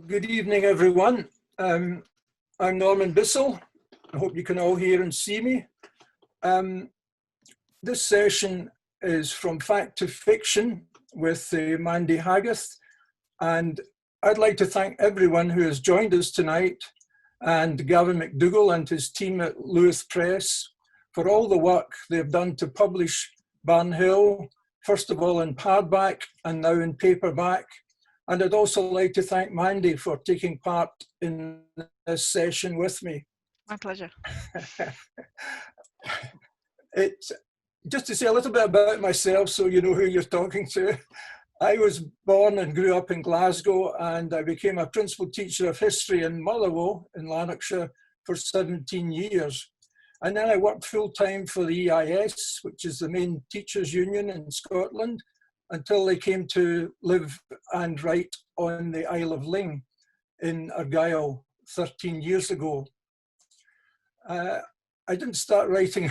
Good evening, everyone. I'm Norman Bissell. I hope you can all hear and see me. This session is from Fact to Fiction with Mandy Haggith, and I'd like to thank everyone who has joined us tonight, and Gavin McDougall and his team at Luath Press for all the work they've done to publish Barnhill, first of all in hardback and now in paperback. And I'd also like to thank Mandy for taking part in this session with me. My pleasure. Just to say a little bit about myself so you know who you're talking to. I was born and grew up in Glasgow, and I became a principal teacher of history in Motherwell in Lanarkshire for 17 years. And then I worked full-time for the EIS, which is the main teachers' union in Scotland, until they came to live and write on the Isle of Ling in Argyll 13 years ago. I didn't start writing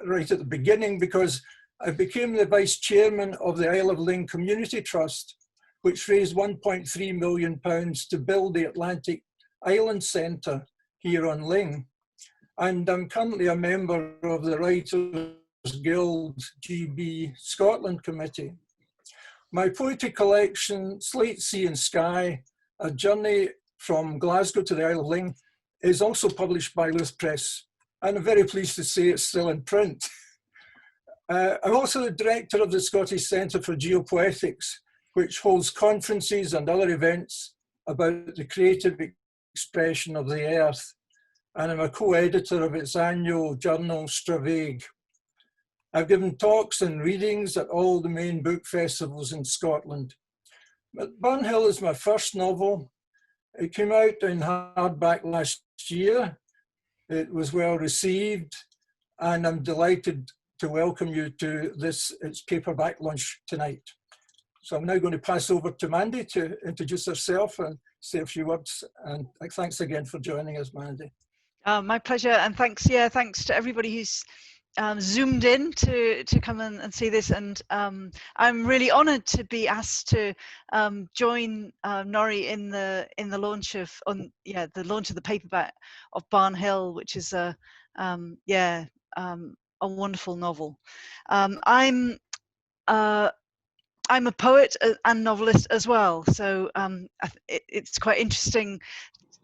right at the beginning because I became the vice chairman of the Isle of Ling Community Trust, which raised £1.3 million to build the Atlantic Island Centre here on Ling. And I'm currently a member of the Writers Guild GB Scotland Committee. My poetry collection, Slate, Sea and Sky, A Journey from Glasgow to the Isle of Ling, is also published by Luath Press, and I'm very pleased to say it's still in print. I'm also the director of the Scottish Centre for Geopoetics, which holds conferences and other events about the creative expression of the earth, and I'm a co-editor of its annual journal, Straveg. I've given talks and readings at all the main book festivals in Scotland. But Barnhill is my first novel. It came out in hardback last year. It was well received, and I'm delighted to welcome you to its paperback launch tonight. So I'm now going to pass over to Mandy to introduce herself and say a few words. And thanks again for joining us, Mandy. My pleasure, and thanks to everybody who's zoomed in to come and see this, and I'm really honoured to be asked to join Norrie in the launch of the launch of the paperback of Barnhill, which is a wonderful novel. I'm a poet and novelist as well, so it's quite interesting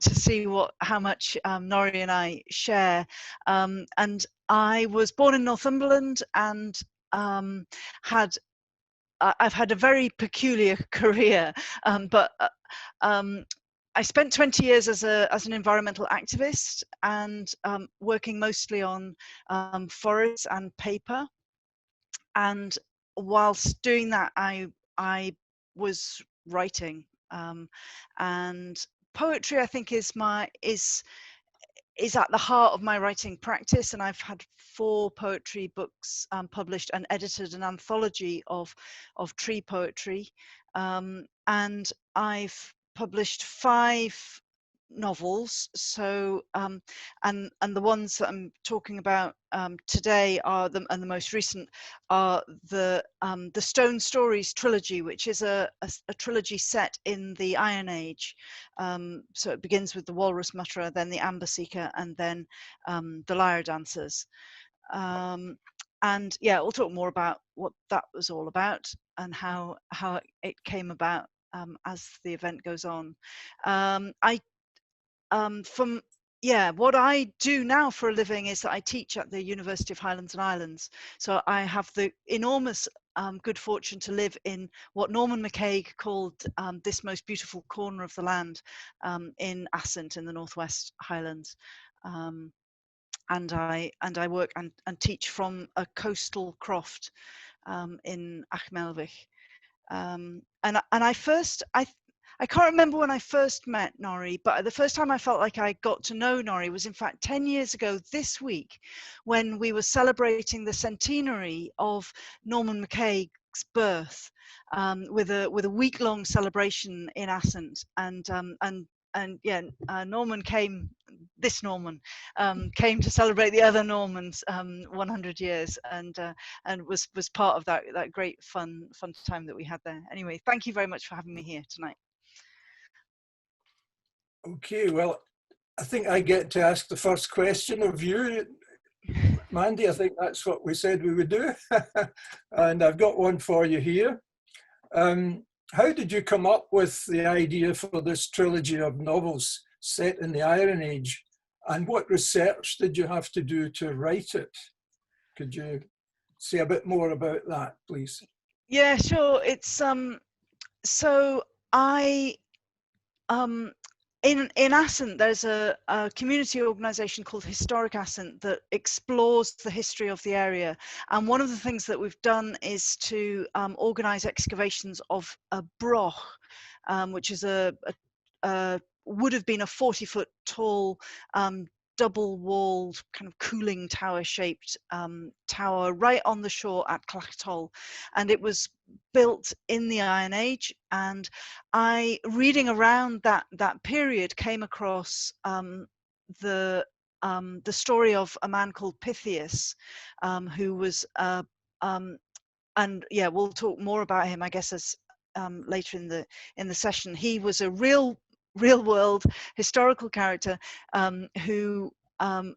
to see how much Norrie and I share. And I was born in Northumberland, and I've had a very peculiar career, but I spent 20 years as an environmental activist, and working mostly on forests and paper. And whilst doing that, I was writing, and poetry, I think, is at the heart of my writing practice, and I've had 4 poetry books published and edited an anthology of tree poetry, and I've published 5 novels. So and the ones that I'm talking about today are the most recent are the Stone Stories trilogy, which is a trilogy set in the Iron Age. So it begins with the Walrus Mutterer, then the Amber Seeker, and then the Lyre Dancers. And yeah, we'll talk more about what that was all about and how it came about as the event goes on. What I do now for a living is that I teach at the University of Highlands and Islands. So I have the enormous good fortune to live in what Norman McCaig called this most beautiful corner of the land in Assynt in the Northwest Highlands. And I work and teach from a coastal croft in Achmelvich. I can't remember when I first met Norrie, but the first time I felt like I got to know Norrie was in fact 10 years ago this week, when we were celebrating the centenary of Norman McCaig's birth, with a week-long celebration in Assynt, Norman came. This Norman came to celebrate the other Normans 100 years, and was part of that great fun time that we had there. Anyway, thank you very much for having me here tonight. Okay, well, I think I get to ask the first question of you, Mandy. I think that's what we said we would do. And I've got one for you here. How did you come up with the idea for this trilogy of novels set in the Iron Age? And what research did you have to do to write it? Could you say a bit more about that, please? Yeah, sure. It's so I in Ascent, there's a community organisation called Historic Ascent that explores the history of the area. And one of the things that we've done is to organise excavations of a broch, which is would have been a 40-foot tall double-walled kind of cooling tower-shaped tower right on the shore at Clachatol, and it was built in the Iron Age. And I, reading around that period, came across the story of a man called Pythias, who was and yeah, we'll talk more about him, I guess, as later in the session. He was a real world historical character who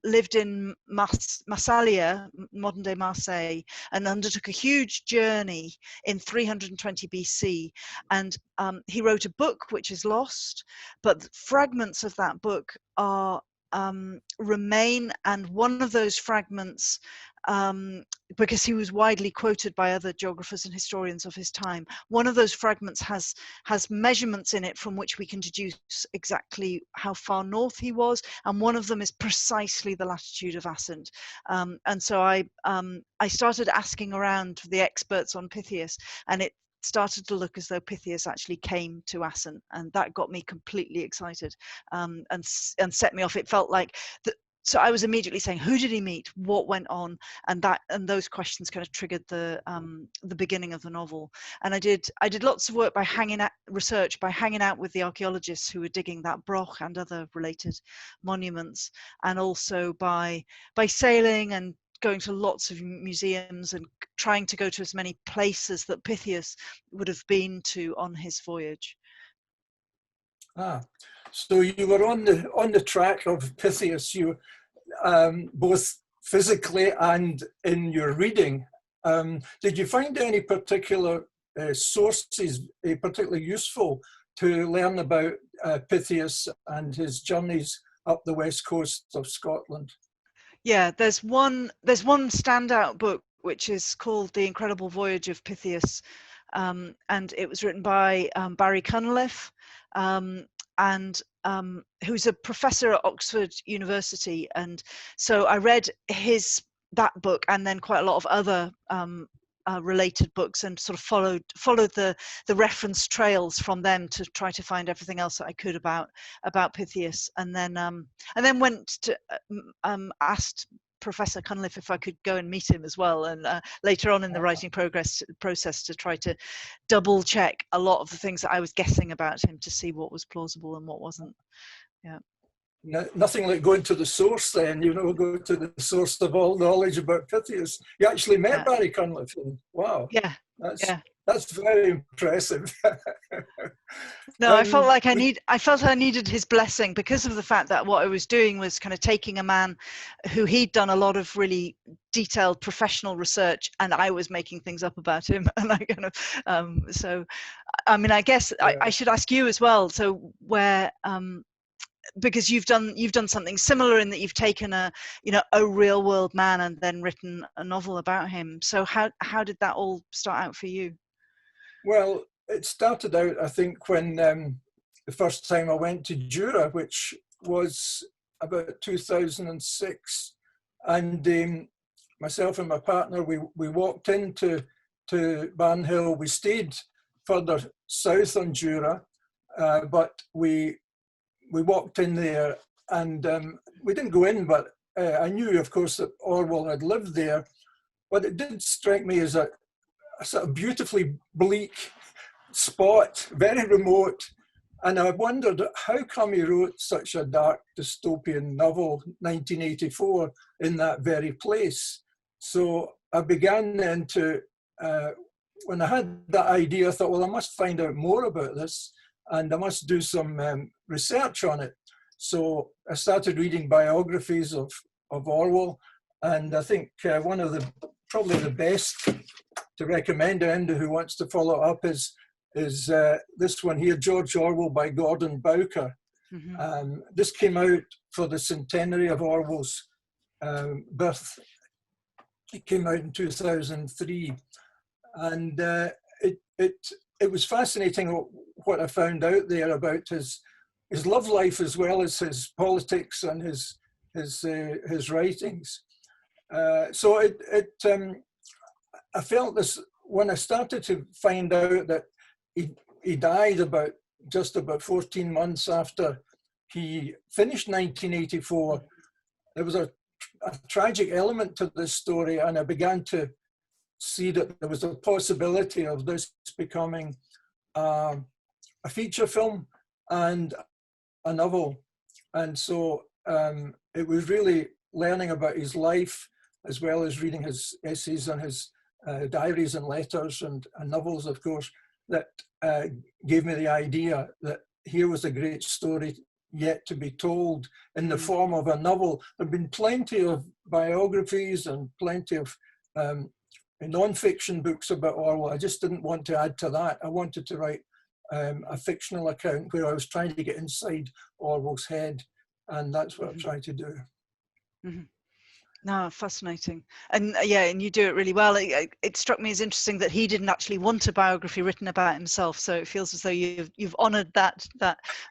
lived in Massalia, modern day Marseille, and undertook a huge journey in 320 BC. And he wrote a book which is lost, but fragments of that book are remain, and one of those fragments, because he was widely quoted by other geographers and historians of his time, one of those fragments has measurements in it from which we can deduce exactly how far north he was, and one of them is precisely the latitude of Ascent. And so I started asking around the experts on Pythias, and it started to look as though Pythias actually came to Ascent, and that got me completely excited and set me off. It felt like so I was immediately saying, who did he meet, what went on, and those questions kind of triggered the beginning of the novel. And I did lots of work by hanging out with the archaeologists who were digging that broch and other related monuments, and also by sailing and going to lots of museums and trying to go to as many places that Pythias would have been to on his voyage. So you were on the track of Pythias, you both physically and in your reading. Did you find any particular sources particularly useful to learn about Pythias and his journeys up the west coast of Scotland? Yeah, there's one standout book which is called The Incredible Voyage of Pythias, and it was written by Barry Cunliffe, and who's a professor at Oxford University. And so I read that book and then quite a lot of other related books, and sort of followed the reference trails from them to try to find everything else that I could about Pythias, and then went to asked Professor Cunliffe if I could go and meet him as well, and later on in the writing process to try to double check a lot of the things that I was guessing about him to see what was plausible and what wasn't. Yeah. Nothing like going to the source then, go to the source of all knowledge about Pythias. You actually met Barry Cunliffe. Wow. Yeah. That's very impressive. No, I felt like I needed his blessing, because of the fact that what I was doing was kind of taking a man who he'd done a lot of really detailed professional research, and I was making things up about him. And I kind of, so, I mean, I guess I should ask you as well. So where, because you've done something similar in that you've taken a real world man and then written a novel about him. So how did that all start out for you? Well, it started out, I think, when the first time I went to Jura, which was about 2006, and myself and my partner, we walked into Barnhill. We stayed further south on Jura, but we walked in there, and we didn't go in, but I knew, of course, that Orwell had lived there. But it did strike me as a sort of beautifully bleak spot, very remote. And I wondered, how come he wrote such a dark dystopian novel, 1984, in that very place? So I began then to, when I had that idea, I thought, well, I must find out more about this, and I must do some research on it. So I started reading biographies of Orwell, and I think one of probably the best to recommend to anybody who wants to follow up is this one here, George Orwell by Gordon Bowker. This came out for the centenary of Orwell's birth. It came out in 2003, and it was fascinating what I found out there about his love life as well as his politics and his writings. So I felt this when I started to find out that he died just about 14 months after he finished 1984. There was a tragic element to this story, and I began to see that there was a possibility of this becoming a feature film and a novel. And so it was really learning about his life, as well as reading his essays and his diaries and letters and novels, of course, that gave me the idea that here was a great story yet to be told in the form of a novel. There have been plenty of biographies and plenty of non-fiction books about Orwell. I just didn't want to add to that. I wanted to write a fictional account where I was trying to get inside Orwell's head, and that's what I'm trying to do. No, fascinating. And yeah, and you do it really well. It struck me as interesting that he didn't actually want a biography written about himself, so it feels as though you've honoured that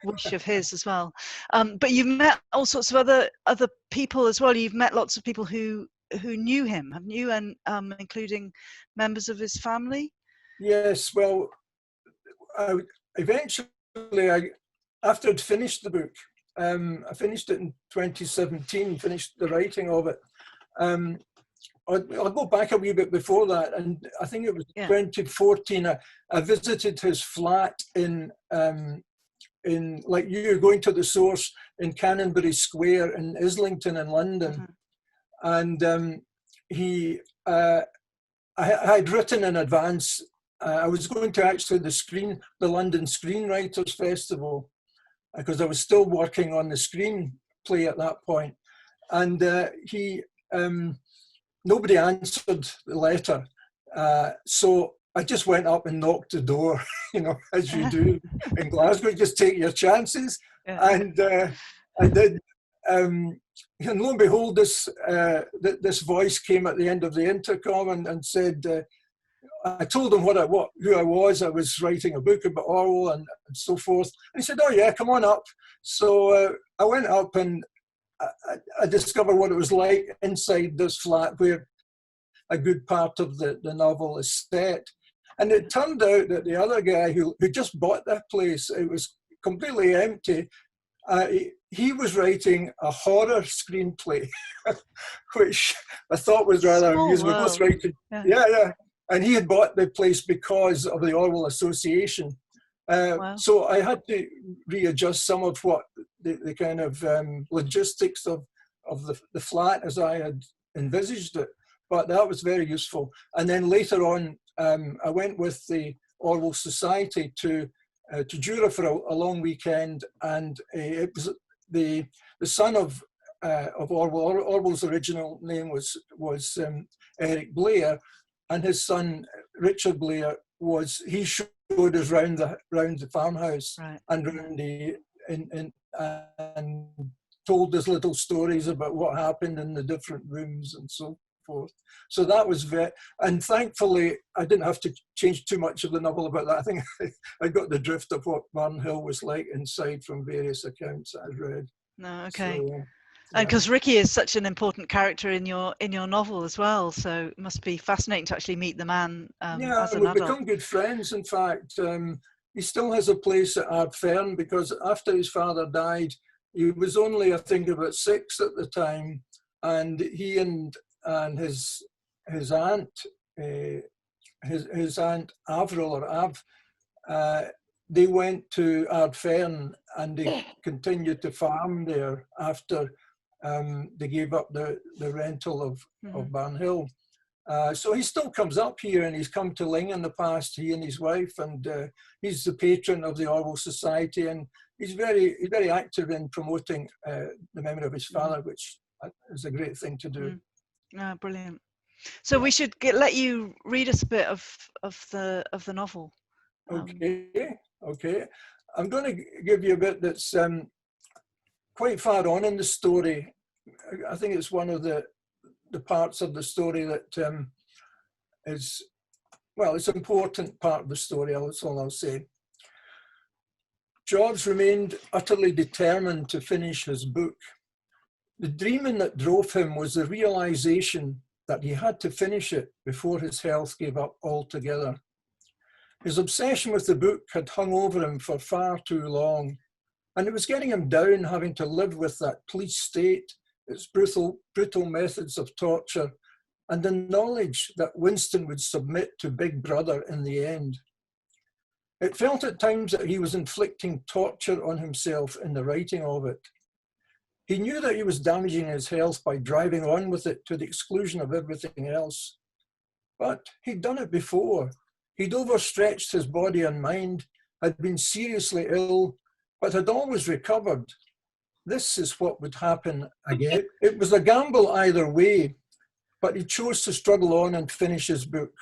wish of his as well. But you've met all sorts of other people as well. You've met lots of people who knew him, haven't you? And including members of his family. Yes. Well, eventually, after I'd finished the book, I finished it in 2017. Finished the writing of it. I'll go back a wee bit before that, and I think it was 2014. I visited his flat in like you going to the source in Canonbury Square in Islington in London, and I had written in advance. I was going to actually the London Screenwriters Festival, because I was still working on the screenplay at that point, and nobody answered the letter, so I just went up and knocked the door, as you do in Glasgow. You just take your chances, and I did. And lo and behold, this voice came at the end of the intercom and said. I told him who I was. I was writing a book about Orwell and so forth. And he said, "Oh yeah, come on up." So I went up, and I discovered what it was like inside this flat where a good part of the novel is set. And it turned out that the other guy who just bought that place, it was completely empty. He was writing a horror screenplay, which I thought was rather amusing. We both writing, yeah. And he had bought the place because of the Orwell Association. So I had to readjust some of what the kind of logistics of the flat as I had envisaged it. But that was very useful. And then later on, I went with the Orwell Society to Jura for a long weekend, and it was the son of Orwell. Orwell's original name was Eric Blair. And his son Richard Blair showed us round the farmhouse, and round and told us little stories about what happened in the different rooms and so forth. So that was and thankfully I didn't have to change too much of the novel about that. I think I got the drift of what Barnhill was like inside from various accounts that I read. No, okay. So, and because Ricky is such an important character in your novel as well, so it must be fascinating to actually meet the man as an adult. We've become good friends. In fact, he still has a place at Ardfern, because after his father died, he was only, I think, about 6 at the time, and he and his aunt, his aunt Avril or Av, they went to Ardfern, and they continued to farm there after. They gave up the rental of Barnhill. So he still comes up here, and he's come to Ling in the past, he and his wife, and he's the patron of the Orwell Society, and he's very active in promoting the memory of his father, which is a great thing to do. Brilliant. So we should let you read us a bit of the novel. Okay. I'm going to give you a bit that's quite far on in the story. I think it's one of the parts of the story that is, well, it's an important part of the story, that's all I'll say. George remained utterly determined to finish his book. The dreaming that drove him was the realization that he had to finish it before his health gave up altogether. His obsession with the book had hung over him for far too long, and it was getting him down, having to live with that police state, its brutal methods of torture, and the knowledge that Winston would submit to Big Brother in the end. It felt at times that he was inflicting torture on himself in the writing of it. He knew that he was damaging his health by driving on with it to the exclusion of everything else. But he'd done it before. He'd overstretched his body and mind, had been seriously ill, but had always recovered. This is what would happen again. It was a gamble either way, but he chose to struggle on and finish his book.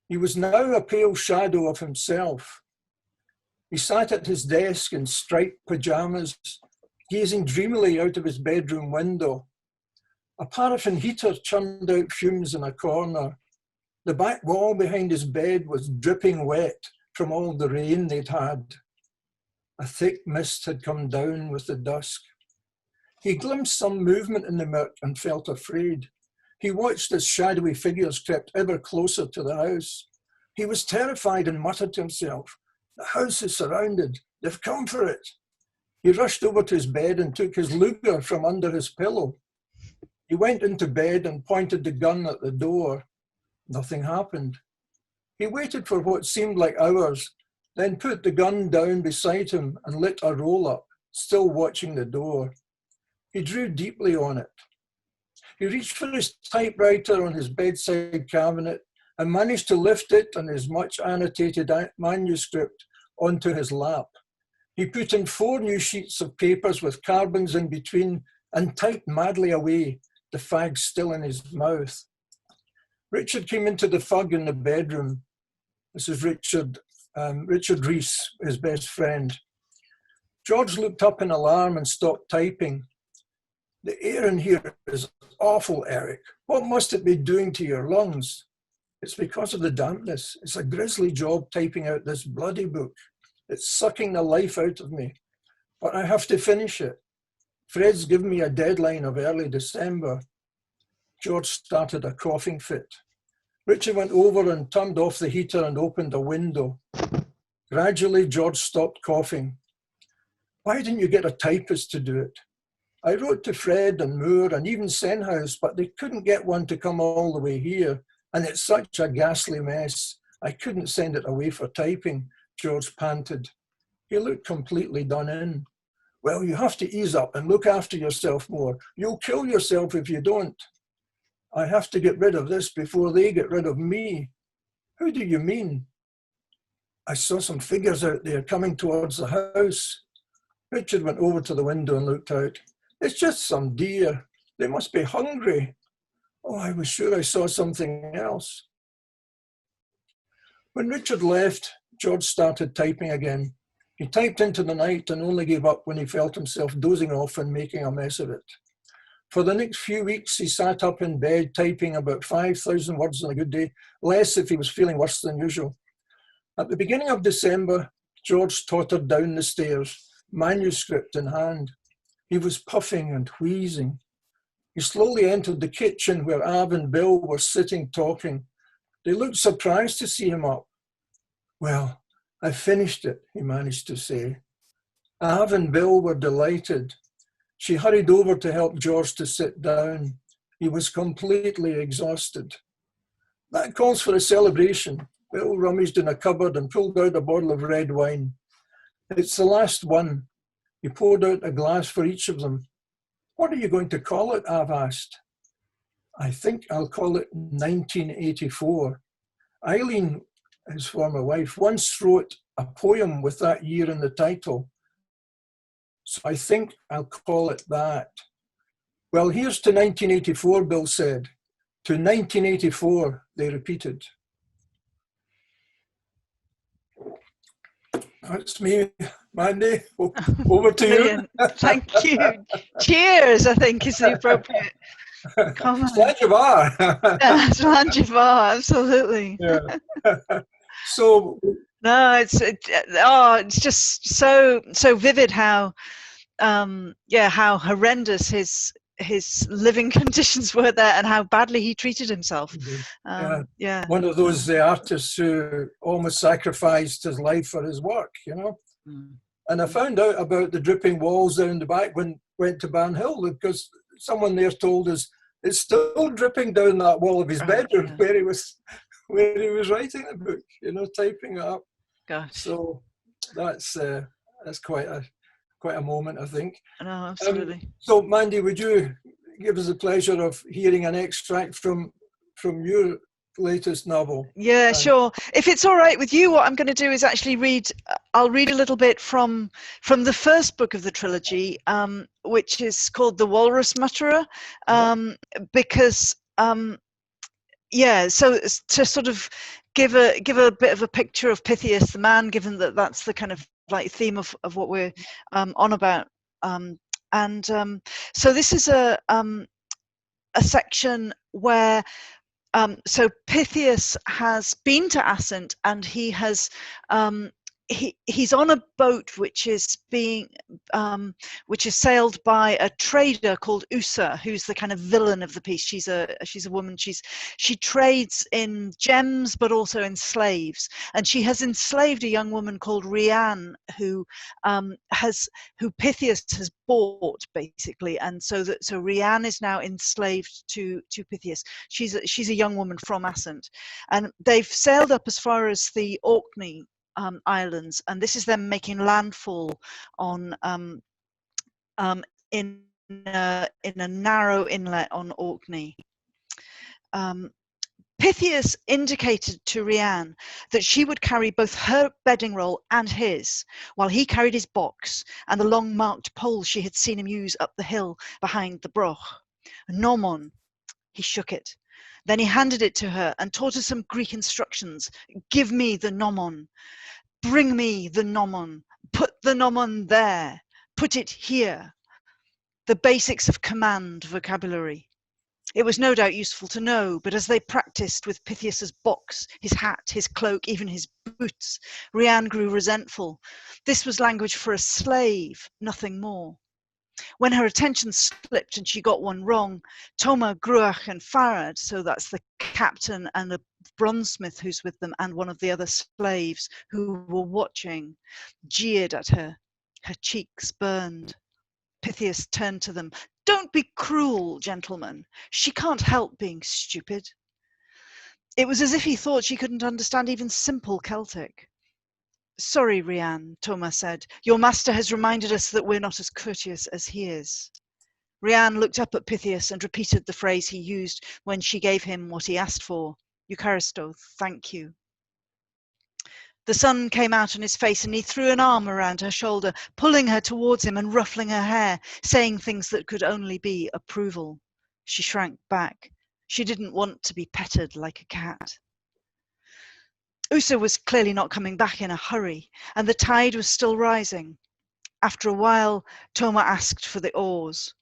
He was now a pale shadow of himself. He sat at his desk in striped pajamas, gazing dreamily out of his bedroom window. A paraffin heater churned out fumes in a corner. The back wall behind his bed was dripping wet from all the rain they'd had. A thick mist had come down with the dusk. He glimpsed some movement in the murk and felt afraid. He watched as shadowy figures crept ever closer to the house. He was terrified and muttered to himself, "The house is surrounded. They've come for it." He rushed over to his bed and took his Luger from under his pillow. He went into bed and pointed the gun at the door. Nothing happened. He waited for what seemed like hours, then put the gun down beside him and lit a roll-up, still watching the door. He drew deeply on it. He reached for his typewriter on his bedside cabinet and managed to lift it and his much annotated manuscript onto his lap. He put in 4 new sheets of papers with carbons in between and typed madly away, the fag still in his mouth. Richard came into the fug in the bedroom. This is Richard Rees, his best friend. George looked up in alarm and stopped typing. "The air in here is awful, Eric. What must it be doing to your lungs?" "It's because of the dampness. It's a grisly job typing out this bloody book. It's sucking the life out of me. But I have to finish it. Fred's given me a deadline of early December." George started a coughing fit. Richard went over and turned off the heater and opened a window. Gradually, George stopped coughing. "Why didn't you get a typist to do it? I wrote to Fred and Moore and even Senhouse, but they couldn't get one to come all the way here. And it's such a ghastly mess. I couldn't send it away for typing," George panted. He looked completely done in. "Well, you have to ease up and look after yourself more. You'll kill yourself if you don't." "I have to get rid of this before they get rid of me." "Who do you mean?" "I saw some figures out there coming towards the house." Richard went over to the window and looked out. "It's just some deer. They must be hungry." "Oh, I was sure I saw something else." When Richard left, George started typing again. He typed into the night and only gave up when he felt himself dozing off and making a mess of it. For the next few weeks, he sat up in bed typing about 5,000 words on a good day, less if he was feeling worse than usual. At the beginning of December, George tottered down the stairs, manuscript in hand. He was puffing and wheezing. He slowly entered the kitchen where Av and Bill were sitting talking. They looked surprised to see him up. "Well, I finished it," he managed to say. Av and Bill were delighted. She hurried over to help George to sit down. He was completely exhausted. "That calls for a celebration." Bill rummaged in a cupboard and pulled out a bottle of red wine. "It's the last one." He poured out a glass for each of them. "What are you going to call it?" Av asked. "I think I'll call it 1984. Eileen, his former wife, once wrote a poem with that year in the title. So I think I'll call it that. Well, here's to 1984, Bill said. To 1984, they repeated. That's me, Mandy. Over to Brilliant. you. Thank you. Cheers, I think, is the appropriate comment. Slanjavar. Slanjavar, absolutely. Yeah. So no, it's just so vivid how how horrendous his living conditions were there, and how badly he treated himself. One of those artists who almost sacrificed his life for his work, you know. And I found out about the dripping walls down the back when I went to Ban Hill, because someone there told us it's still dripping down that wall of his bedroom where he was writing the book, you know, typing it up. Gosh. So that's quite a moment, I think. No, absolutely. So Mandy, would you give us the pleasure of hearing an extract from your latest novel? Yeah, sure. If it's all right with you, what I'm going to do is actually I'll read a little bit from the first book of the trilogy, which is called The Walrus Mutterer, because so to sort of give a bit of a picture of Pythias the man, given that that's the kind of like theme of what we're on about. So this is a section where so Pythias has been to Ascent, and he has he's on a boat which is sailed by a trader called Usa, who's the kind of villain of the piece. She's a woman. She trades in gems but also in slaves, and she has enslaved a young woman called Rhiann, who Pythias has bought, basically, and so Rhiann is now enslaved to Pythias. She's a young woman from Ascent, and they've sailed up as far as the Orkney islands, and this is them making landfall on in a narrow inlet on Orkney. Pythias indicated to Rhiann that she would carry both her bedding roll and his, while he carried his box and the long marked pole she had seen him use up the hill behind the broch. Nomon. He shook it. Then he handed it to her and taught her some Greek instructions. Give me the nomon. Bring me the nomon. Put the nomon there. Put it here. The basics of command vocabulary. It was no doubt useful to know, but as they practiced with Pythias's box, his hat, his cloak, even his boots, Rhiann grew resentful. This was language for a slave, nothing more. When her attention slipped and she got one wrong, Toma, Gruach and Farad, so that's the captain and the bronzesmith who's with them and one of the other slaves who were watching, jeered at her. Her cheeks burned. Pythias turned to them. Don't be cruel, gentlemen. She can't help being stupid. It was as if he thought she couldn't understand even simple Celtic. Sorry, Rhiann, Toma said. Your master has reminded us that we're not as courteous as he is. Rhiann looked up at Pythias and repeated the phrase he used when she gave him what he asked for. Eucharisto, thank you. The sun came out on his face and he threw an arm around her shoulder, pulling her towards him and ruffling her hair, saying things that could only be approval. She shrank back. She didn't want to be petted like a cat. Usa was clearly not coming back in a hurry, and the tide was still rising. After a while, Toma asked for the oars.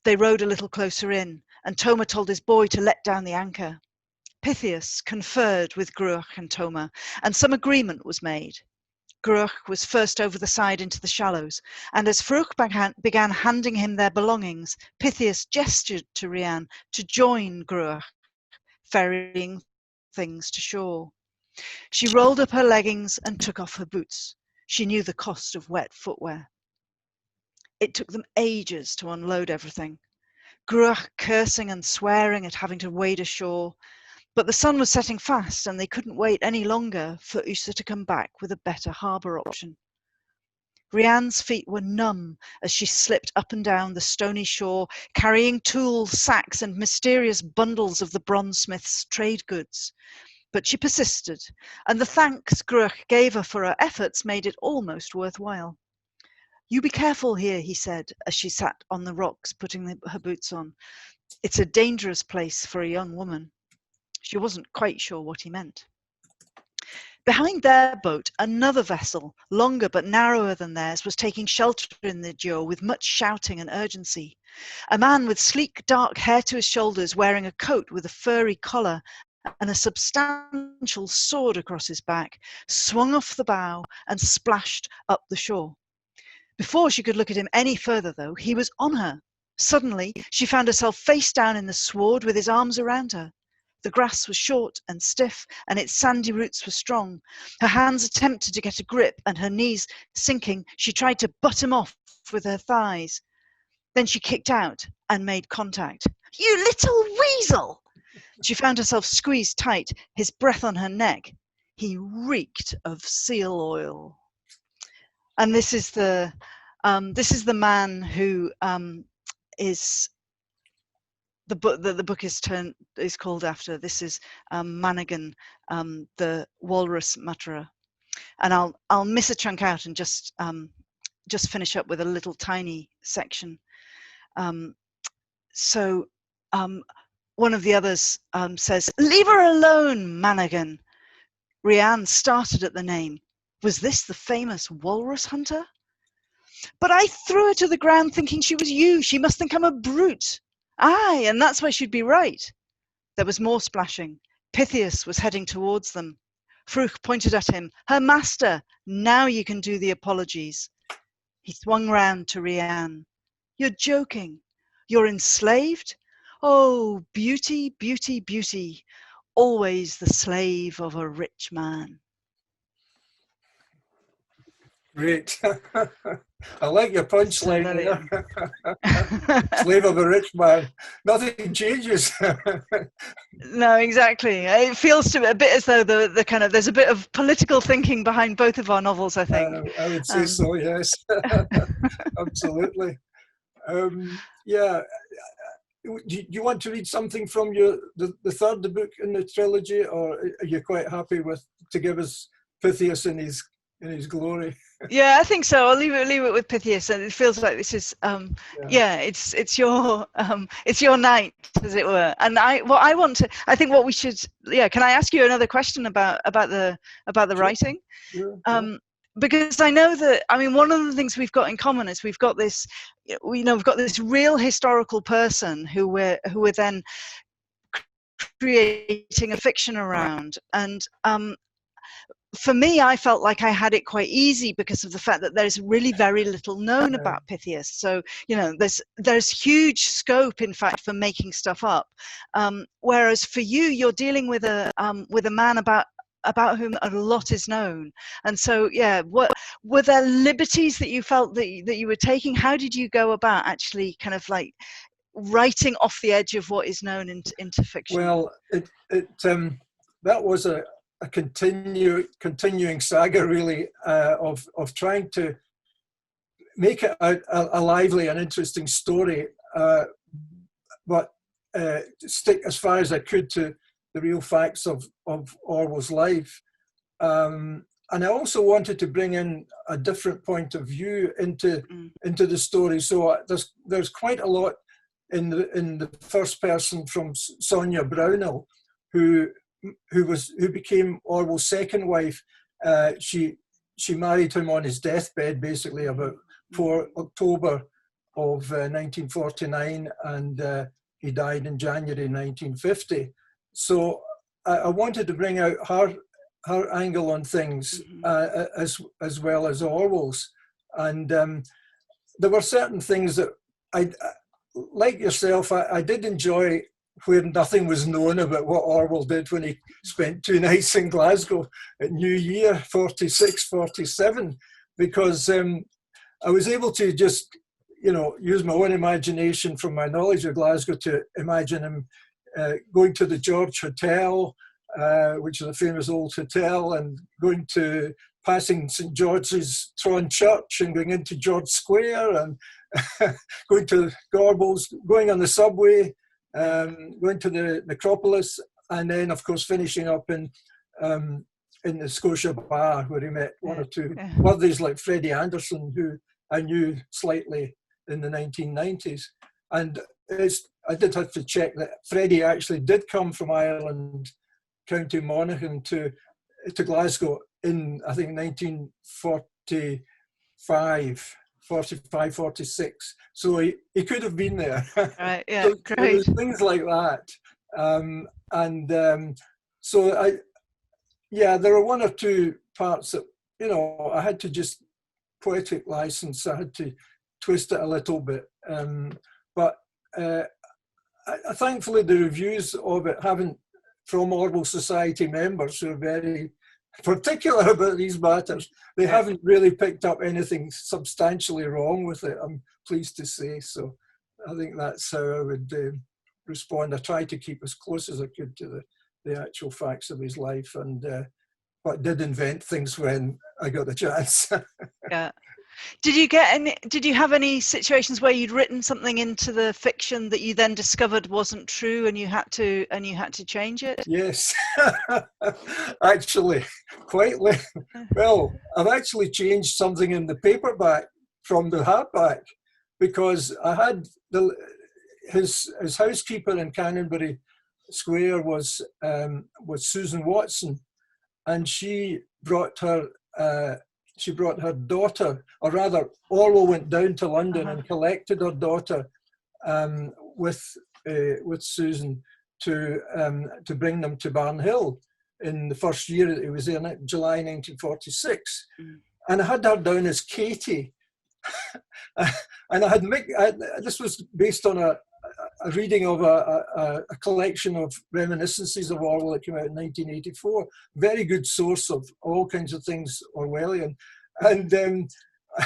They rowed a little closer in, and Toma told his boy to let down the anchor. Pythias conferred with Gruach and Toma, and some agreement was made. Gruach was first over the side into the shallows, and as Fruch began handing him their belongings, Pythias gestured to Rhiann to join Gruach, ferrying things to shore. She rolled up her leggings and took off her boots. She knew the cost of wet footwear. It took them ages to unload everything. Gruach cursing and swearing at having to wade ashore, but the sun was setting fast and they couldn't wait any longer for Usa to come back with a better harbour option. Rhiann's feet were numb as she slipped up and down the stony shore, carrying tools, sacks and mysterious bundles of the bronzesmith's trade goods. But she persisted, and the thanks Gruach gave her for her efforts made it almost worthwhile. "You be careful here," he said, as she sat on the rocks putting her boots on. "It's a dangerous place for a young woman." She wasn't quite sure what he meant. Behind their boat, another vessel, longer but narrower than theirs, was taking shelter in the Geo with much shouting and urgency. A man with sleek dark hair to his shoulders, wearing a coat with a furry collar and a substantial sword across his back, swung off the bow and splashed up the shore. Before she could look at him any further, though, he was on her. Suddenly, she found herself face down in the sward with his arms around her. The grass was short and stiff, and its sandy roots were strong. Her hands attempted to get a grip, and her knees sinking, she tried to butt him off with her thighs. Then she kicked out and made contact. "You little weasel!" She found herself squeezed tight, his breath on her neck. He reeked of seal oil. And this is the man who is the book that the book is called after. This is Mannigan, the walrus mutterer. And I'll miss a chunk out and just finish up with a little tiny section. So one of the others says, "Leave her alone, Mannigan." Rhiannon started at the name. Was this the famous walrus hunter? "But I threw her to the ground thinking she was you. She must think I'm a brute." "Aye, and that's why she'd be right." There was more splashing. Pythias was heading towards them. Frugh pointed at him. "Her master. Now you can do the apologies." He swung round to Rhiannon. "You're joking. You're enslaved? Oh, beauty, beauty, beauty. Always the slave of a rich man." Great. I like your punchline there. Slave of a rich man. Nothing changes. No, exactly. It feels to me a bit as though the kind of there's a bit of political thinking behind both of our novels, I think. I would say so, yes. Absolutely. Yeah. Do you want to read something from the third book in the trilogy, or are you quite happy to give us Pythias in his glory? Yeah, I think so. I'll leave it with Pythias, and it feels like this is it's your night, as it were. And I think what we should, can I ask you another question about the writing? Sure. Because I know that, I mean, one of the things we've got in common is we've got this real historical person who we're then creating a fiction around. And for me, I felt like I had it quite easy because of the fact that there's really very little known about Pythias. So, there's huge scope, in fact, for making stuff up. Whereas for you, you're dealing with a man about whom a lot is known. And so, what were there liberties that you felt that you were taking? How did you go about actually kind of like writing off the edge of what is known into fiction? Well, that was a continuing saga, really, of trying to make it a lively and interesting story, but stick as far as I could to the real facts of Orwell's life. And I also wanted to bring in a different point of view into the story. So there's quite a lot in the first person from Sonia Brownell, who became Orwell's second wife. She married him on his deathbed, basically, about 4 October of 1949, and he died in January 1950. So I wanted to bring out her angle on things, as well as Orwell's. And there were certain things that like yourself, I did enjoy where nothing was known about what Orwell did when he spent 2 nights in Glasgow at New Year 46, 47, because I was able to just, use my own imagination from my knowledge of Glasgow to imagine him going to the George Hotel, which is a famous old hotel, and passing St. George's Tron Church and going into George Square and going to Gorbals, going on the subway, going to the Necropolis, and then, of course, finishing up in the Scotia Bar, where he met one or two others like Freddie Anderson, who I knew slightly in the 1990s. And I did have to check that Freddie actually did come from Ireland, County Monaghan, to Glasgow in, I think, 1945, 46. So he could have been there. Right, yeah, So great. there was things like that. So there were one or two parts that, I had to just poetic license. I had to twist it a little bit. But thankfully, the reviews of it from Orwell Society members who are very particular about these matters, they haven't really picked up anything substantially wrong with it, I'm pleased to say. So I think that's how I would respond. I tried to keep as close as I could to the actual facts of his life, but did invent things when I got the chance. Yeah. Did you have any situations where you'd written something into the fiction that you then discovered wasn't true and you had to change it? Yes, actually, quite well. I've actually changed something in the paperback from the hardback, because I had his housekeeper in Canonbury Square was Susan Watson, and she brought her daughter, or rather, Orwell went down to London and collected her daughter with Susan to bring them to Barnhill in the first year that he was there, July 1946. And I had her down as Katie. And this was based on a reading of a collection of reminiscences of Orwell that came out in 1984. Very good source of all kinds of things Orwellian. And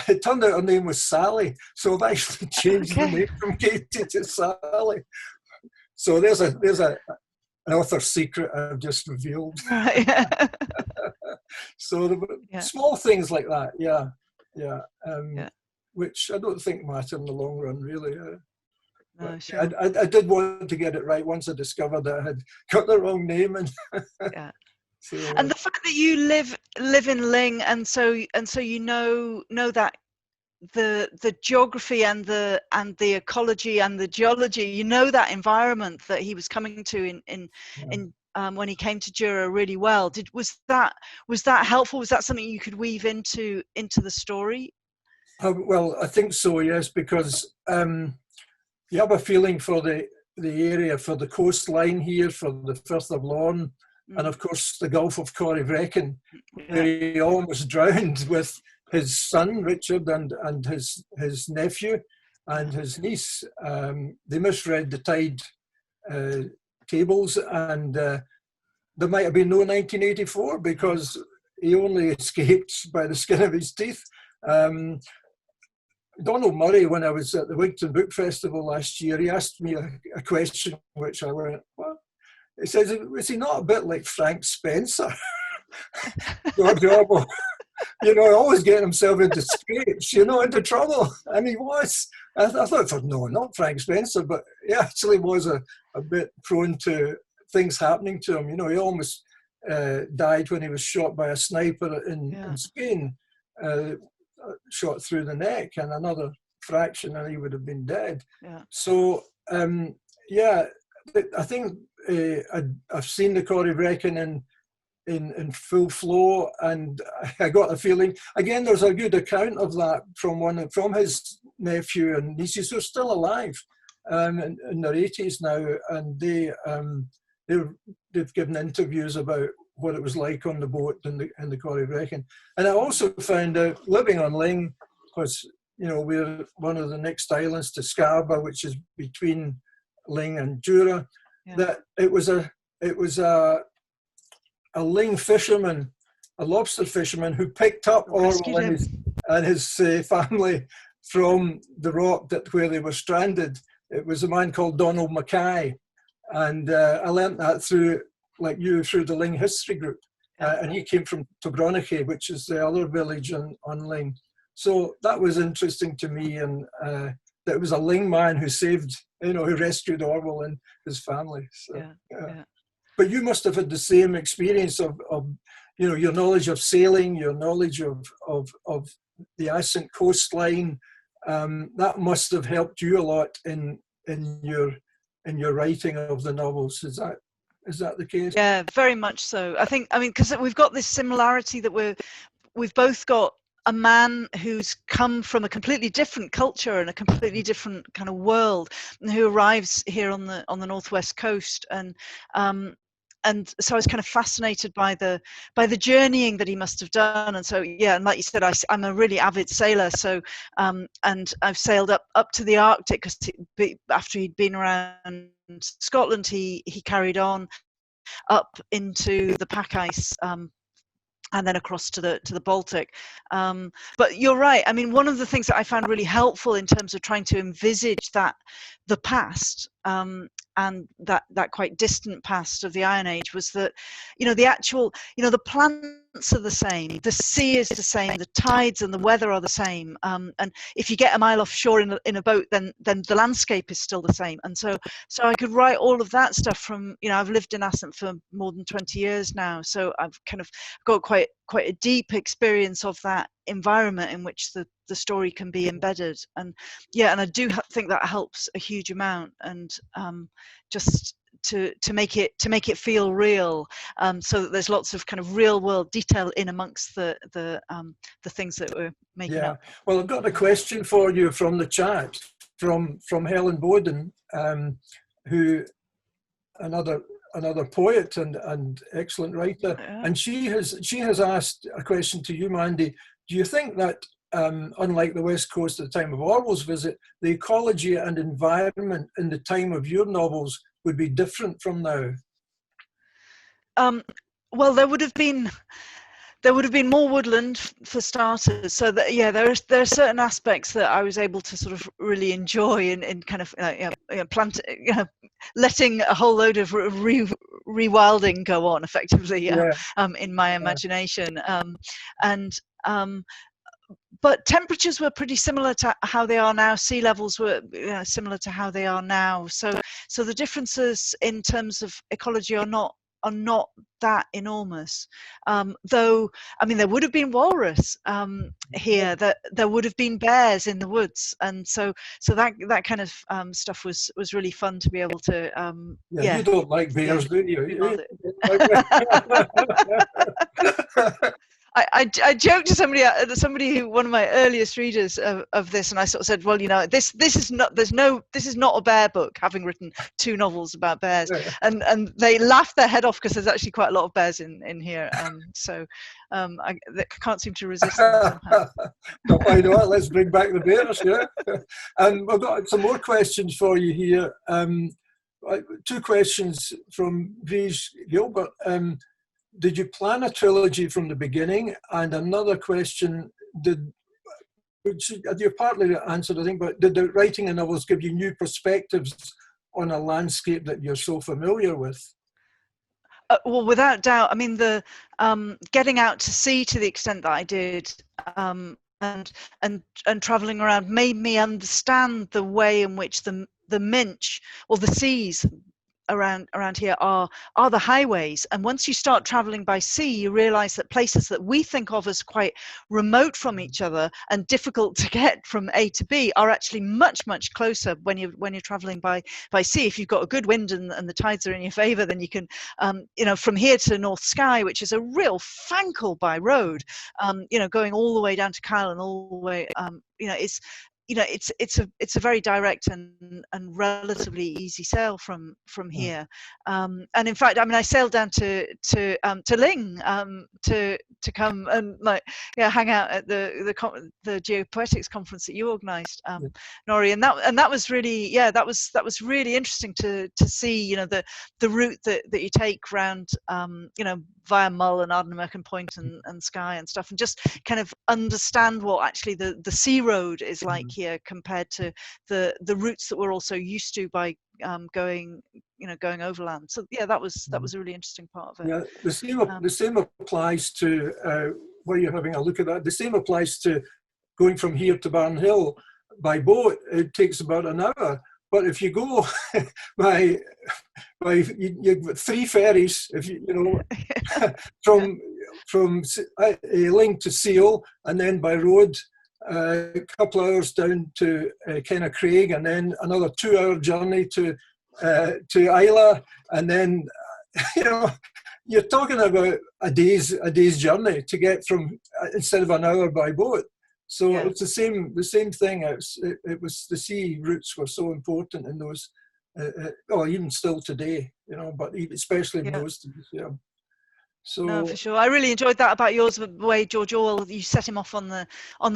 it turned out her name was Sally. So I've actually changed the name from Katie to Sally. So there's an author's secret I've just revealed. Right. So small things like that, which I don't think matter in the long run, really. Sure. I did want to get it right once I discovered that I had got the wrong name. And so, and the fact that you live in Ling, and so you know that the geography and the ecology and the geology, you know that environment that he was coming to in when he came to Jura really well. Was that helpful? Was that something you could weave into the story? Well, I think so, yes, because you have a feeling for the area, for the coastline here, for the Firth of Lorne, and of course the Gulf of Corryvreckan, where he almost drowned with his son Richard and his nephew and his niece. They misread the tide tables, and there might have been no 1984 because he only escaped by the skin of his teeth. Donald Murray, when I was at the Wigton Book Festival last year, he asked me a question which I went, what? He says, was he not a bit like Frank Spencer? George Orwell, always getting himself into scrapes, into trouble. And he was. I thought, no, not Frank Spencer, but he actually was a bit prone to things happening to him. He almost died when he was shot by a sniper in Spain. Shot through the neck, and another fraction and he would have been dead. So I think I've seen the Corryvreckan in full flow, and I got a feeling again there's a good account of that from his nephew and nieces who are still alive in their 80s now, and they've given interviews about what it was like on the boat in the Corryvreckan. And I also found out, living on Ling, because we're one of the next islands to Scarborough, which is between Ling and Jura, that it was a Ling fisherman, a lobster fisherman, who picked up Orwell and his family from the rock where they were stranded. It was a man called Donald Mackay, and I learnt that through the Ling History Group. And he came from Tobronachie, which is the other village on Ling. So that was interesting to me, and that it was a Ling man who who rescued Orwell and his family. So, But you must have had the same experience of you know, your knowledge of sailing, your knowledge of the Ascent coastline, that must have helped you a lot in your writing of the novels. Is that the case? Yeah, very much so. I mean, because we've got this similarity that we've both got a man who's come from a completely different culture and a completely different kind of world, and who arrives here on the northwest coast, and so I was kind of fascinated by the journeying that he must have done. And so, yeah, and like you said, I'm a really avid sailor. So, and I've sailed up to the Arctic, because after he'd been around Scotland, he carried on up into the pack ice, and then across to the Baltic. But you're right. I mean, one of the things that I found really helpful in terms of trying to envisage the past, and that quite distant past of the Iron Age, was that, you know, the actual, you know, the plants are the same, the sea is the same, the tides and the weather are the same, and if you get a mile offshore in a boat, then the landscape is still the same. And so I could write all of that stuff from, you know, I've lived in Ascent for more than 20 years now, so I've kind of got quite a deep experience of that environment in which the story can be embedded. And yeah, and I do think that helps a huge amount, and just to make it feel real, so that there's lots of kind of real world detail in amongst the things that we're making up. Well, I've got a question for you from the chat from Helen Bowden, who another poet and excellent writer, and she has asked a question to you, Mandy. Do you think that, unlike the West Coast at the time of Orwell's visit, the ecology and environment in the time of your novels would be different from now? Well, there would have been more woodland, for starters. So that, yeah, there are certain aspects that I was able to sort of really enjoy in kind of letting a whole load of rewilding go on effectively, in my imagination, but temperatures were pretty similar to how they are now. Sea levels were similar to how they are now. So the differences in terms of ecology are not that enormous. Though, I mean, there would have been walrus here. That there would have been bears in the woods, and so that kind of stuff was really fun to be able to. You don't like bears, do you? I joked to somebody who, one of my earliest readers of this, and I sort of said, well, you know, this is not a bear book, having written 2 novels about bears, and they laughed their head off, because there's actually quite a lot of bears in here, so I can't seem to resist them somehow. Why not? Let's bring back the bears, yeah. And we've got some more questions for you here. 2 questions from Vij Gilbert. Did you plan a trilogy from the beginning? And another question, which you partly answered, I think, but did the writing of novels give you new perspectives on a landscape that you're so familiar with? Well, without doubt. I mean, the getting out to sea to the extent that I did, and traveling around, made me understand the way in which the Minch, or the seas around here, are the highways. And once you start traveling by sea, you realize that places that we think of as quite remote from each other and difficult to get from A to B are actually much closer when you're traveling by sea. If you've got a good wind and the tides are in your favor, then you can, from here to North Skye, which is a real fankle by road, going all the way down to Kyle and all the way, it's a very direct and relatively easy sail from here, and in fact, I mean, I sailed down to Ling to come and hang out at the Geopoetics conference that you organised, Nori, and that was really that was really interesting to see the route that you take round via Mull and Ardnamurchan Point and Skye and stuff, and just kind of understand what actually the sea road is like here compared to the routes that we're also used to by going overland. So yeah, that was a really interesting part of it. Yeah, the same applies to where you're having a look at that. The same applies to going from here to Barnhill by boat. It takes about an hour, but if you go by you've got 3 ferries, if you know, from Ailing to Seal, and then by road a couple of hours down to Kennacraig, and then another 2-hour journey to Isla, and then you know, you're talking about a day's journey to get from, instead of an hour by boat. So it's the same thing. It was, the sea routes were so important in those, even still today, you know, but especially in those days, yeah. So no, for sure. I really enjoyed that about yours, the way George Orwell, you set him off on the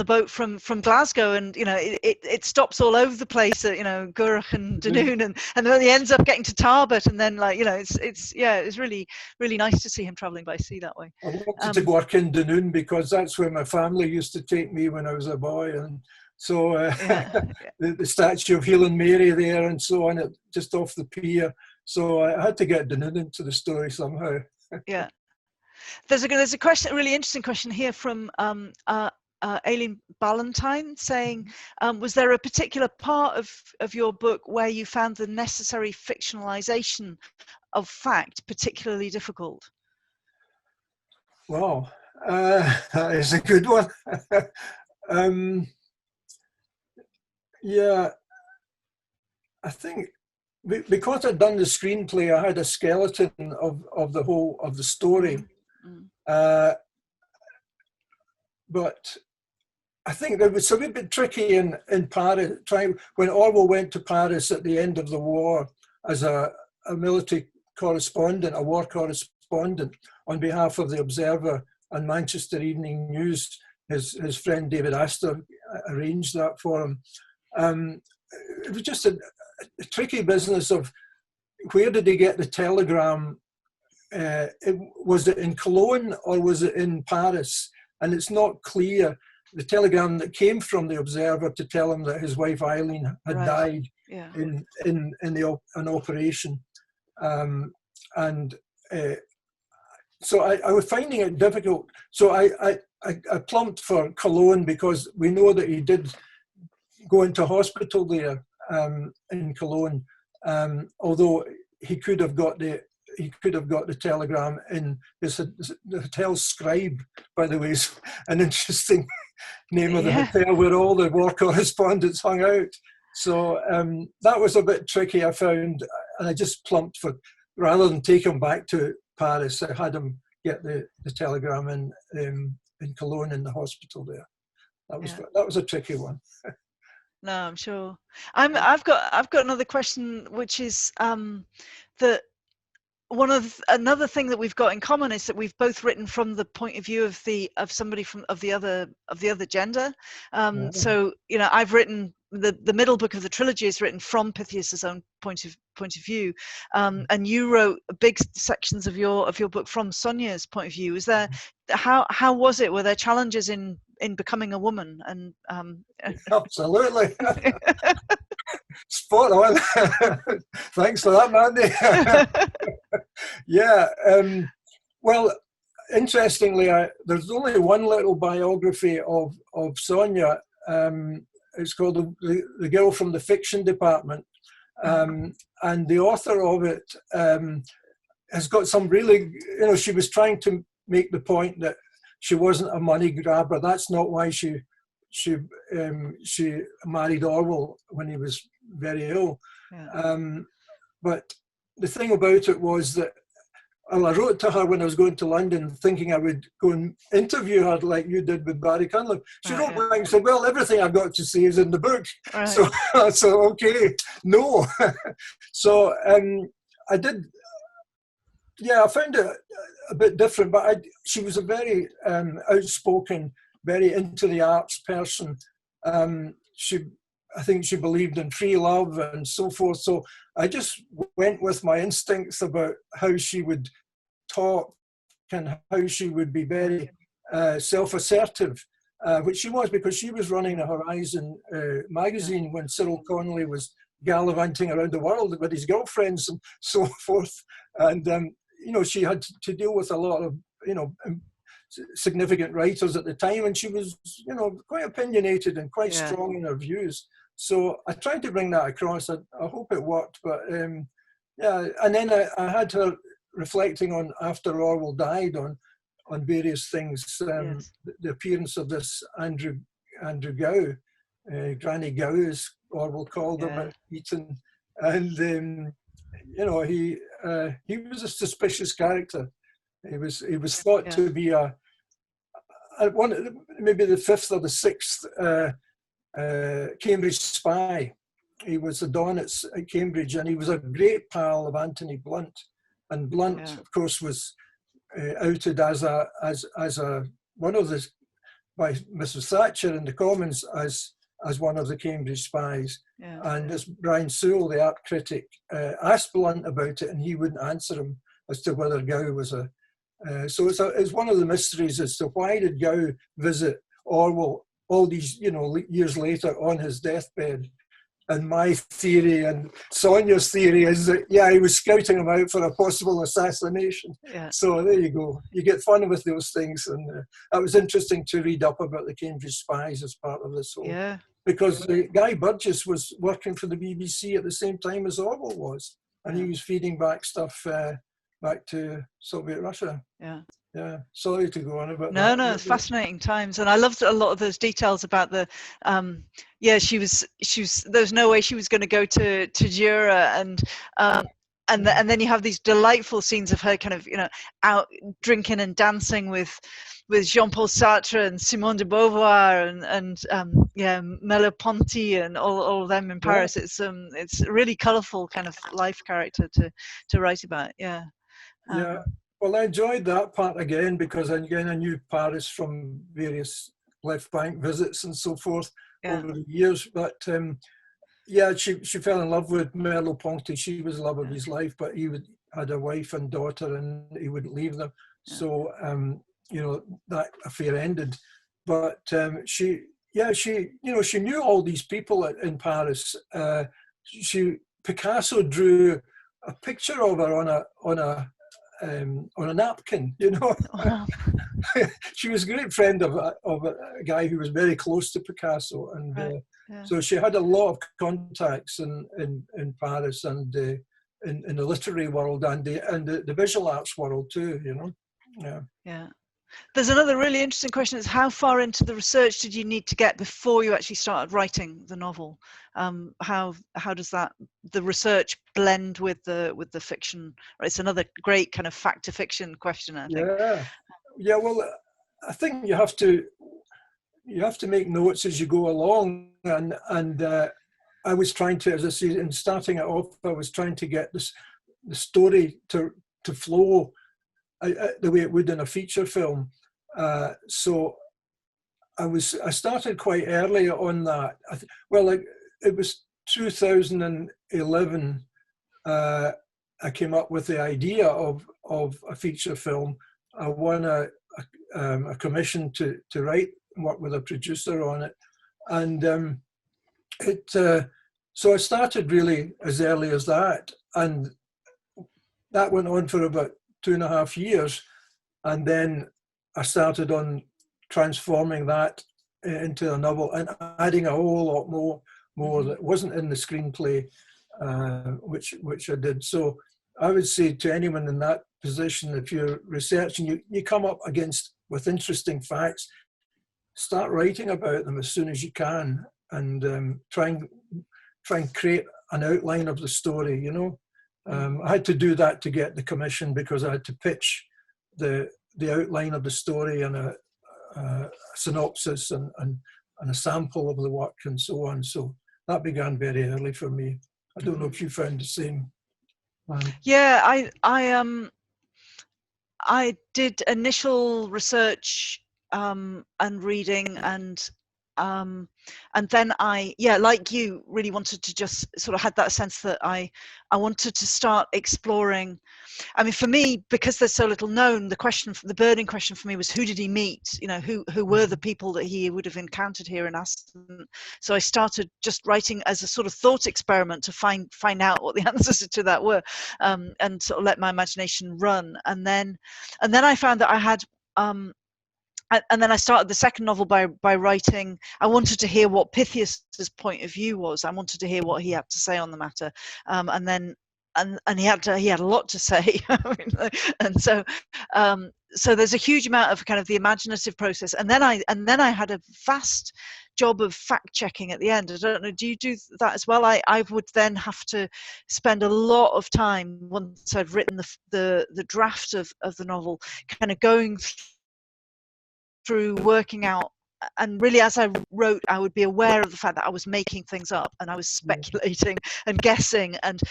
boat from Glasgow, and you know it stops all over the place at, you know, Gurach and Dunoon, and then he ends up getting to Tarbet, and then, like, you know, it's really really nice to see him travelling by sea that way. I wanted to work in Dunoon because that's where my family used to take me when I was a boy, and so the statue of Healing Mary there and so on, just off the pier. So I had to get Dunoon into the story somehow. Yeah. There's a question, a really interesting question here from Aileen Ballantyne, saying, was there a particular part of your book where you found the necessary fictionalization of fact particularly difficult? Wow, that is a good one. Yeah, I think because I'd done the screenplay, I had a skeleton of the story. But I think it was a wee bit tricky in Paris. When Orwell went to Paris at the end of the war as a military correspondent, a war correspondent, on behalf of the Observer and Manchester Evening News, his friend David Astor arranged that for him. It was just a tricky business of where did he get the telegram. Was it in Cologne or was it in Paris? And it's not clear. The telegram that came from the Observer to tell him that his wife Eileen had died in an operation, so I was finding it difficult. So I plumped for Cologne because we know that he did go into hospital there in Cologne, although he could have got the telegram in the hotel Scribe, by the way. Is an interesting name of the hotel where all the war correspondents hung out. So that was a bit tricky, I found, and I just plumped for, rather than take him back to Paris, I had him get the telegram in Cologne in the hospital there. That was a tricky one. No, I'm sure. I've got another question, which is that another thing that we've got in common is that we've both written from the point of view of somebody of the other gender. So, you know, I've written the middle book of the trilogy is written from Pythias's own point of view, and you wrote big sections of your book from Sonia's point of view. Is there how was it? Were there challenges in becoming a woman? And absolutely. Spot on. Thanks for that, Mandy. Yeah. Well, interestingly, there's only one little biography of Sonia. It's called the Girl from the Fiction Department, and the author of it has got some really, you know, she was trying to make the point that she wasn't a money grabber. That's not why she married Orwell when he was very ill. But the thing about it was that, well, I wrote to her when I was going to London thinking I would go and interview her like you did with Barry Cunliffe. She wrote back and said, well, everything I've got to say is in the book. So okay, no. So I did, I found it a bit different, but she was a very outspoken, very into the arts person. I think she believed in free love and so forth. So I just went with my instincts about how she would talk and how she would be very self-assertive, which she was, because she was running a Horizon magazine when Cyril Connolly was gallivanting around the world with his girlfriends and so forth. And, you know, she had to deal with a lot of, you know, significant writers at the time, and she was, you know, quite opinionated and quite strong in her views. So I tried to bring that across. I hope it worked, but yeah. And then I had her reflecting on, after Orwell died, on various things. Yes. The appearance of this Andrew Gow, Granny Gow, as Orwell called him at Eton, and you know, he was a suspicious character. He was thought to be maybe the fifth or the sixth Cambridge spy. He was a don at Cambridge, and he was a great pal of Anthony Blunt. And Blunt, of course, was outed as one of the, by Mrs. Thatcher in the Commons, as one of the Cambridge spies. And as Brian Sewell, the art critic, asked Blunt about it, and he wouldn't answer him as to whether Gow was a. So it's one of the mysteries as to why did Gow visit Orwell all these, you know, years later on his deathbed. And my theory and Sonia's theory is that, he was scouting him out for a possible assassination. So there you go. You get fun with those things. And that was interesting to read up about the Cambridge spies as part of this whole. Because Guy Burgess was working for the BBC at the same time as Orwell was. And he was feeding back stuff back to Soviet Russia. Sorry to go on about that. No, it's fascinating times, and I loved a lot of those details about the she was there's no way she was going to go to Jura, and then you have these delightful scenes of her kind of, you know, out drinking and dancing with Jean-Paul Sartre and Simone de Beauvoir and Merleau-Ponty and all of them in Paris. It's a really colourful kind of life character to write about. Well, I enjoyed that part again, because again I knew Paris from various left bank visits and so forth over the years. But she fell in love with Merleau-Ponty. She was the love of his life, but he had a wife and daughter, and he wouldn't leave them. So you know, that affair ended. But she knew all these people in Paris. Picasso drew a picture of her on a napkin, you know. She was a great friend of a guy who was very close to Picasso, and so she had a lot of contacts in Paris and in the literary world and the visual arts world too, you know. There's another really interesting question: is how far into the research did you need to get before you actually started writing the novel? How does the research blend with the fiction? It's another great kind of fact to fiction question, I think. Well, I think you have to make notes as you go along, and I was trying to, as I say, in starting it off, I was trying to get the story to flow the way it would in a feature film. So I started quite early on that. It was 2011. I came up with the idea of a feature film. I won a commission to write and work with a producer on it, and so I started really as early as that, and that went on for about 2.5 years, and then I started on transforming that into a novel and adding a whole lot more that wasn't in the screenplay, which I did. So I would say to anyone in that position, if you're researching, you come up with interesting facts, start writing about them as soon as you can, and try and create an outline of the story, you know. I had to do that to get the commission, because I had to pitch the outline of the story and a synopsis and a sample of the work and so on. So that began very early for me. I don't know if you found the same. I did initial research and reading, and then I like you, really wanted to just sort of had that sense that I wanted to start exploring. I mean, for me, because there's so little known, the burning question for me was, who did he meet? You know, who were the people that he would have encountered here, and asked them. So I started just writing as a sort of thought experiment to find out what the answers to that were, and sort of let my imagination run. And then I found that I and then I started the second novel by writing. I wanted to hear what Pythias's point of view was. I wanted to hear what he had to say on the matter, and then he had a lot to say. And so there's a huge amount of kind of the imaginative process, and then I had a vast job of fact checking at the end. I don't know, do you do that as well? I would then have to spend a lot of time once I've written the draft of the novel, kind of going through working out, and really as I wrote, I would be aware of the fact that I was making things up and I was speculating and guessing, and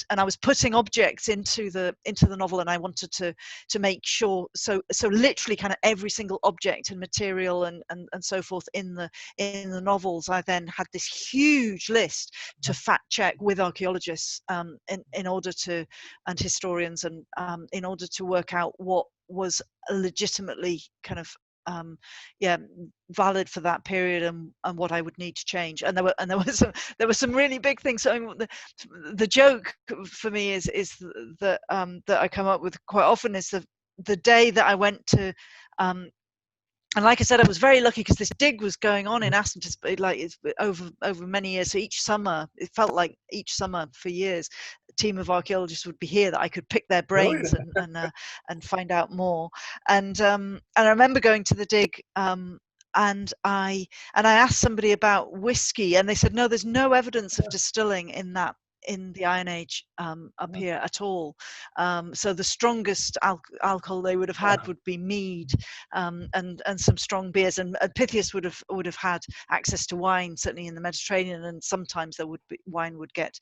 I was putting objects into the novel, and I wanted to make sure, so literally kind of every single object and material and so forth in the novels, I then had this huge list to fact check with archaeologists in order to, and historians, and in order to work out what was legitimately kind of valid for that period, and what I would need to change. And there were some really big things. So, I mean, the joke for me is that that I come up with quite often is the day that I went to and like I said, I was very lucky because this dig was going on in Aston, like it's over many years. So each summer, it felt like each summer for years, a team of archaeologists would be here that I could pick their brains and find out more. And I remember going to the dig, and I asked somebody about whiskey, and they said, no, there's no evidence of distilling in the Iron Age up here at all. So the strongest alcohol they would have had would be mead, and some strong beers. And Pythias would have had access to wine, certainly in the Mediterranean, and sometimes wine would get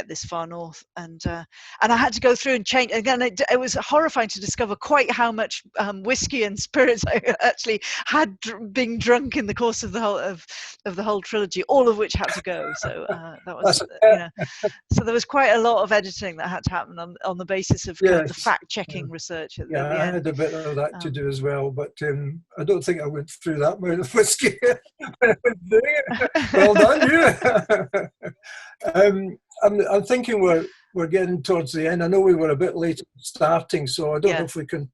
this far north. And I had to go through and change again. It was horrifying to discover quite how much whiskey and spirits I actually had been drunk in the course of the whole trilogy, all of which had to go. So that was so there was quite a lot of editing that had to happen on the basis of kind of the fact-checking research at the end. I had a bit of that to do as well, but I don't think I went through that amount of whiskey when I was doing it. Well done, you. I'm thinking we're getting towards the end. I know we were a bit late starting, so I don't know if we can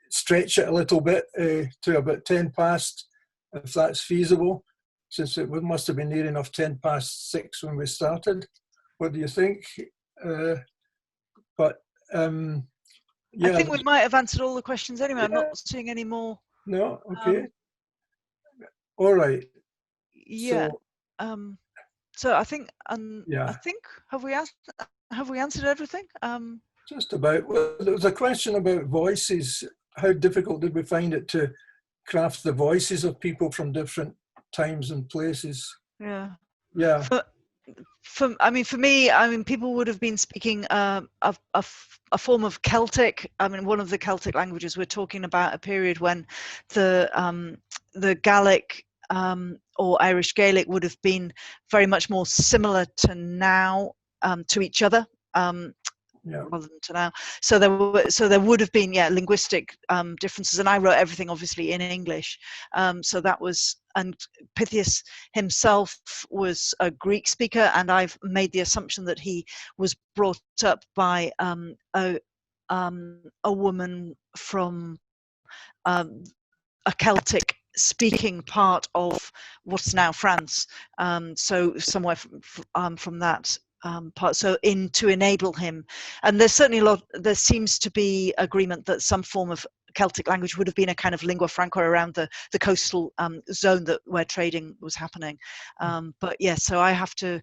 stretch it a little bit to about 10 past, if that's feasible, since it must have been near enough 10 past 6 when we started. What do you think? I think we might have answered all the questions anyway. I'm not seeing any more. No? Okay. All right. Yeah. So I think I think have we answered everything? Just about. Well, there was a question about voices. How difficult did we find it to craft the voices of people from different times and places? Yeah. For me, people would have been speaking a form of Celtic. One of the Celtic languages. We're talking about a period when the Gaelic or Irish Gaelic would have been very much more similar to now, to each other. Rather than to now, so there would have been linguistic differences, and I wrote everything obviously in English, so that was, and Pythias himself was a Greek speaker, and I've made the assumption that he was brought up by a woman from a Celtic speaking part of what's now France, so somewhere from that part, so to enable him. And there's certainly there seems to be agreement that some form of Celtic language would have been a kind of lingua franca around the coastal zone where trading was happening. But so I have to,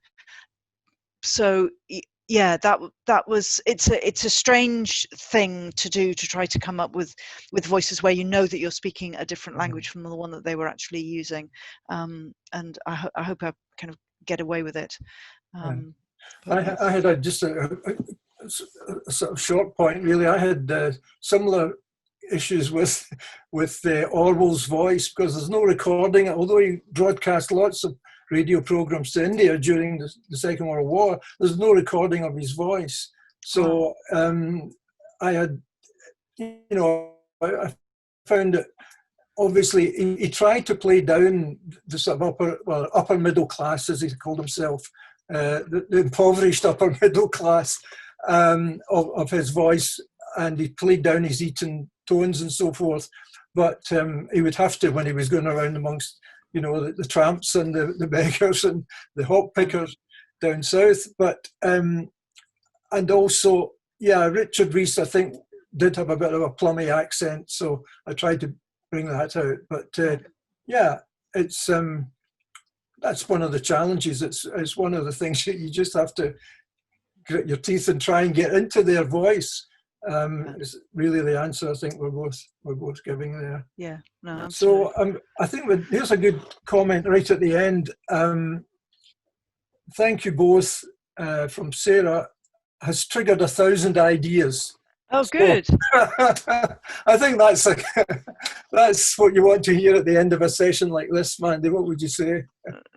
that was, it's a strange thing to do, to try to come up with voices where you know that you're speaking a different language from the one that they were actually using. And I hope I kind of get away with it. I had just a sort of short point, really. I had similar issues with Orwell's voice, because there's no recording. Although he broadcast lots of radio programs to India during the Second World War, there's no recording of his voice. So I had, I found that obviously he tried to play down the sort of upper middle class, as he called himself, the impoverished upper middle class of his voice, and he played down his Eton tones and so forth. but he would have to when he was going around amongst, you know, the tramps and the beggars and the hop pickers down south. But and also, yeah, Richard Rees, I think, did have a bit of a plummy accent, so I tried to bring that out. But yeah, it's that's one of the challenges. It's one of the things that you just have to grit your teeth and try and get into their voice. Is really the answer I think we're both giving there. Yeah, no, absolutely. So I think here's a good comment right at the end. Thank you both, from Sarah, has triggered 1,000 ideas. Oh, good. So, I think that's what you want to hear at the end of a session like this, Mandy. What would you say?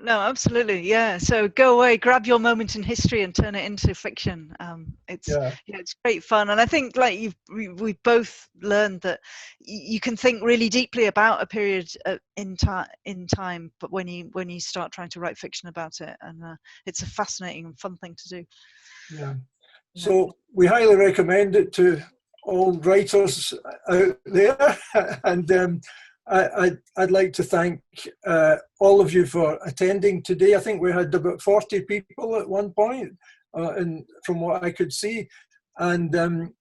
No, absolutely, yeah. So go away, grab your moment in history, and turn it into fiction. It's great fun, and I think like we've both learned that you can think really deeply about a period in time, but when you start trying to write fiction about it, and it's a fascinating and fun thing to do. Yeah. So we highly recommend it to all writers out there, and I'd like to thank all of you for attending today. I think we had about 40 people at one point, and from what I could see, and I'm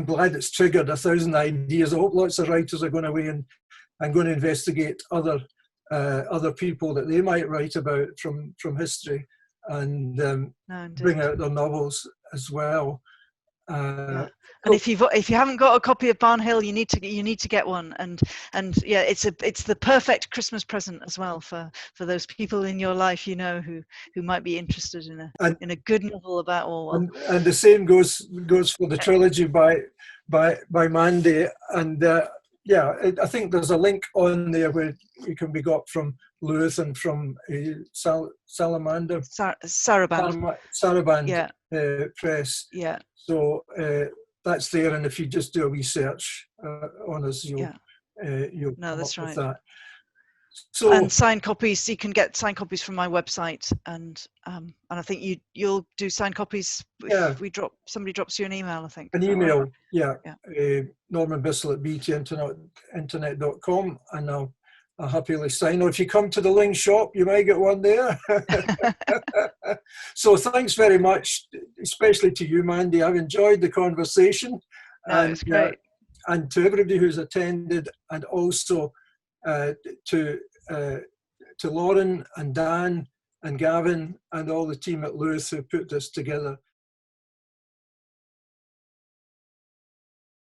glad it's triggered 1,000 ideas. I hope lots of writers are going away and going to investigate other people that they might write about from history, and bring out their novels as well. And if you haven't got a copy of Barnhill, you need to get one, and yeah, it's the perfect Christmas present as well for those people in your life, you know, who might be interested in a good novel about Orwell. And the same goes for the trilogy by Mandy, and yeah, I think there's a link on there where it can be got from Luath and from Salamander. Saraband Press. Yeah. So that's there, and if you just do a wee search on us, you'll come that's up right. with that. So, and signed copies, you can get signed copies from my website, and I think you'll do signed copies if somebody drops you an email, I think. An email, Norman Bissell at btinternet.com, and I'll happily sign. Or if you come to the Ling shop, you might get one there. So thanks very much, especially to you, Mandy. I've enjoyed the conversation. It's great. And to everybody who's attended, and also to Lauren and Dan and Gavin and all the team at Luath who put this together.